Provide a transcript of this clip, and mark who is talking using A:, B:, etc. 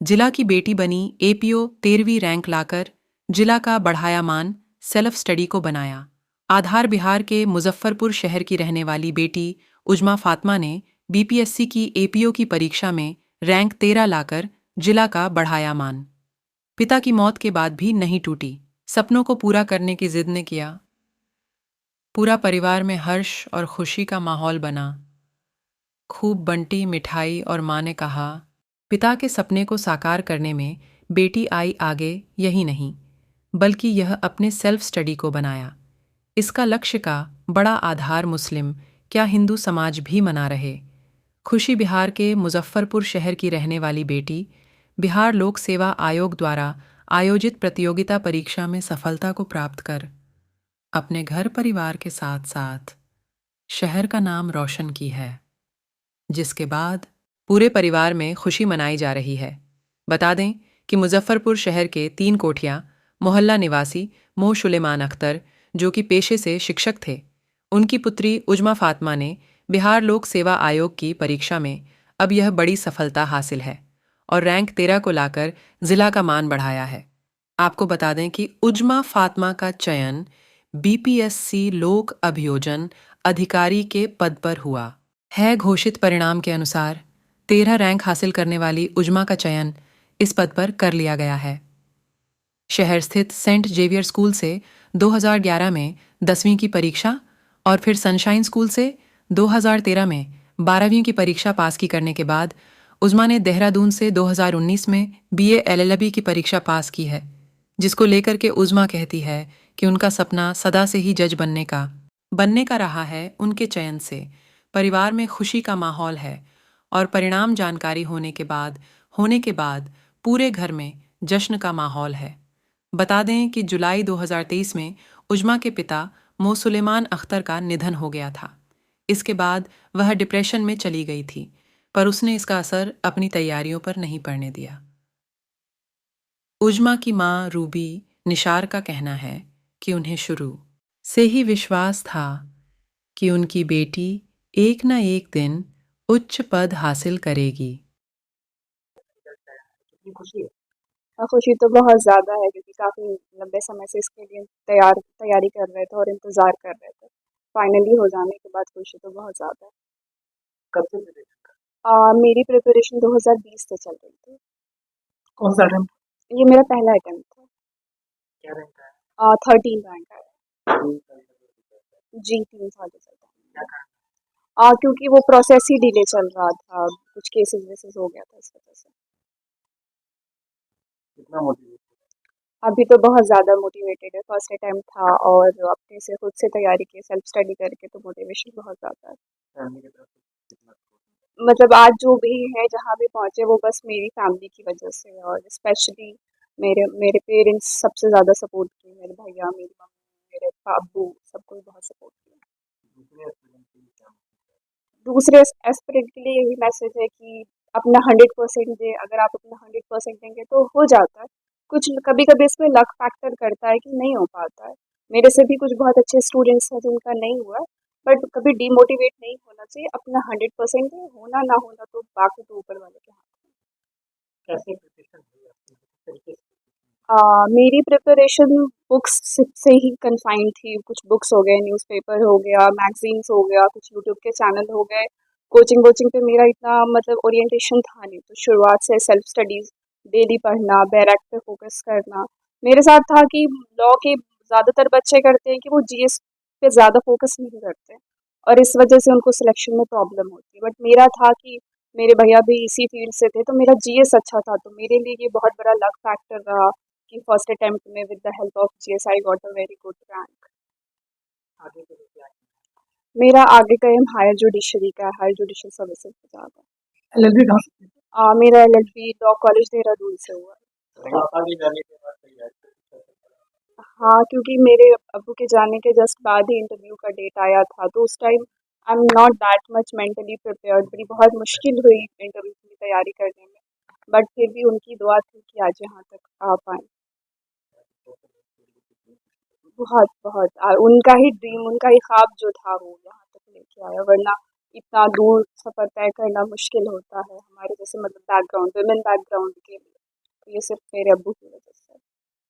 A: जिला की बेटी बनी एपीओ 13वीं रैंक लाकर जिला का बढ़ाया मान, सेल्फ स्टडी को बनाया। आधार बिहार के मुजफ्फरपुर शहर की रहने वाली बेटी उजमा फातिमा ने बीपीएससी की एपीओ की परीक्षा में रैंक 13 लाकर जिला का बढ़ाया मान। पिता की मौत के बाद भी नहीं टूटी, सपनों को पूरा करने की जिद ने किया। पूरा परिवार में हर्ष और खुशी का माहौल बना। खूब बंटी मिठाई और माँ ने कहा, पिता के सपने को साकार करने में बेटी आई आगे। यही नहीं, बल्कि यह अपने सेल्फ स्टडी को बनाया। इसका लक्ष्य का बड़ा आधार मुस्लिम क्या हिंदू समाज भी मना रहे। खुशी बिहार के मुजफ्फरपुर शहर की रहने वाली बेटी बिहार लोक सेवा आयोग द्वारा आयोजित प्रतियोगिता परीक्षा में सफलता को प्राप्त कर अपने घर परिवार के साथ साथ शहर का नाम रोशन की है, जिसके बाद पूरे परिवार में खुशी मनाई जा रही है। बता दें कि मुजफ्फरपुर शहर के 3 कोठिया मोहल्ला निवासी मो सुलेमान अख्तर, जो कि पेशे से शिक्षक थे, उनकी पुत्री उजमा फातिमा ने बिहार लोक सेवा आयोग की परीक्षा में अब यह बड़ी सफलता हासिल है और रैंक 13 को लाकर जिला का मान बढ़ाया है। आपको बता दें कि उजमा फातिमा का चयन बीपीएससी लोक अभियोजन अधिकारी के पद पर हुआ है। घोषित परिणाम के अनुसार 13 रैंक हासिल करने वाली उजमा का चयन इस पद पर कर लिया गया है। शहर स्थित सेंट जेवियर स्कूल से 2011 में 10वीं की परीक्षा और फिर सनशाइन स्कूल से 2013 में 12वीं की परीक्षा पास की करने के बाद उजमा ने देहरादून से 2019 में बीए एलएलबी की परीक्षा पास की है, जिसको लेकर के उजमा कहती है कि उनका सपना सदा से ही जज बनने का रहा है। उनके चयन से परिवार में खुशी का माहौल है और परिणाम जानकारी होने के बाद पूरे घर में जश्न का माहौल है। बता दें कि जुलाई 2023 में उजमा के पिता मो सुलेमान अख्तर का निधन हो गया था। इसके बाद वह डिप्रेशन में चली गई थी, पर उसने इसका असर अपनी तैयारियों पर नहीं पड़ने दिया। उजमा की मां रूबी निशार का कहना है कि उन्हें शुरू से ही विश्वास था कि उनकी बेटी एक न एक दिन उच्च पद हासिल करेगी।
B: कितनी खुशी है? खुशी तो बहुत ज़्यादा है क्योंकि काफ़ी लंबे समय से इसके लिए तैयारी कर रहे थे और इंतज़ार कर रहे थे। फाइनली हो जाने के बाद खुशी तो बहुत ज़्यादा है।
C: कब से प्रिपरेशन कर?
B: मेरी प्रिपरेशन 2020 से चल रही थी।
C: कौन सा अटेम्प्ट?
B: ये मेरा पहला अटेम्प्ट था।
C: क्या रैंक आया?
B: 13 रैंक आया।
C: 3 साल का प्रोसेस है।
B: जी, 3 साल से चल
C: क्या
B: रहा
C: कारण?
B: है। क्योंकि वो प्रोसेस ही डिले चल रहा था, कुछ केसेस वेसेस हो गया था इस वजह से।
C: कितना मोटिवेट?
B: अभी तो बहुत ज़्यादा मोटिवेटेड है, फर्स्ट अटेम्प्ट था और अपने से खुद से तैयारी की, सेल्फ स्टडी करके, तो मोटिवेशन बहुत ज़्यादा है।
C: फैमिली की तरफ से कितना सपोर्ट?
B: मतलब आज जो भी है, जहाँ भी पहुँचे, वो बस मेरी फैमिली की वजह से है और स्पेशली मेरे मेरे पेरेंट्स सबसे ज़्यादा सपोर्ट किए। मेरे भैया, मेरी मम्मी, मेरे अब्बू, सबको बहुत सपोर्ट किया।
C: दूसरे एस्पिरेंट के लिए क्या मैसेज है?
B: दूसरे एस्पिरेंट के लिए यही मैसेज है कि अपना 100% दें। अगर आप अपना 100% देंगे तो हो जाता है। कुछ कभी-कभी इसमें लक फैक्टर करता है कि नहीं हो पाता है। मेरे से भी कुछ बहुत अच्छे स्टूडेंट्स हैं जिनका नहीं हुआ, बट कभी डिमोटिवेट नहीं होना चाहिए। अपना 100% दें, होना ना होना तो बाकी तो ऊपर वाले के हाथ में।
C: कैसे प्रिपरेशन हुई आपकी? किस तरीके से?
B: मेरी प्रिपरेशन बुक्स से ही कन्फाइंड थी। कुछ बुक्स हो गए, न्यूज़पेपर हो गया, मैगज़ीन्स हो गया, कुछ यूट्यूब के चैनल हो गए। कोचिंग वोचिंग पे मेरा इतना मतलब ओरिएंटेशन था नहीं, तो शुरुआत से सेल्फ स्टडीज़, डेली पढ़ना, बैरक पे फ़ोकस करना। मेरे साथ था कि लॉ के ज़्यादातर बच्चे करते हैं कि वो जीएस पे ज़्यादा फ़ोकस नहीं करते और इस वजह से उनको सिलेक्शन में प्रॉब्लम होती है। बट मेरा था कि मेरे भैया भी इसी फील्ड से थे, तो मेरा जीएस अच्छा था, तो मेरे लिए ये बहुत बड़ा लक फैक्टर रहा कि फर्स्ट अटेम्प्ट में with the help of GS I got a very good rank.
C: आगे के लिए क्या है?
B: मेरा आगे का एम हायर जुडिशरी का है, हायर जुडिशल सर्विसेज में जाना
C: एलएलबी कहाँ से?
B: है। मेरा एलएलबी लॉ कॉलेज देहरादून से हुआ है।
C: पापा के जाने के बाद तैयारी कैसे करा?
B: हाँ, क्योंकि मेरे अब्बू के जाने के जस्ट बाद ही इंटरव्यू का डेट आया था, तो उस time I am not that much mentally prepared. मेरी बहुत मुश्किल हुई इंटरव्यू की तैयारी करने में, बट फिर भी उनकी दुआ थी कि आज यहाँ तक आ पाए। बहुत बहुत उनका ही ड्रीम, उनका ही ख्वाब जो था वो यहाँ तक लेके आया, वरना इतना दूर सफ़र तय करना मुश्किल होता है हमारे जैसे मतलब बैकग्राउंड वुमेन बैकग्राउंड के लिए। तो ये सिर्फ मेरे अब्बू की वजह से।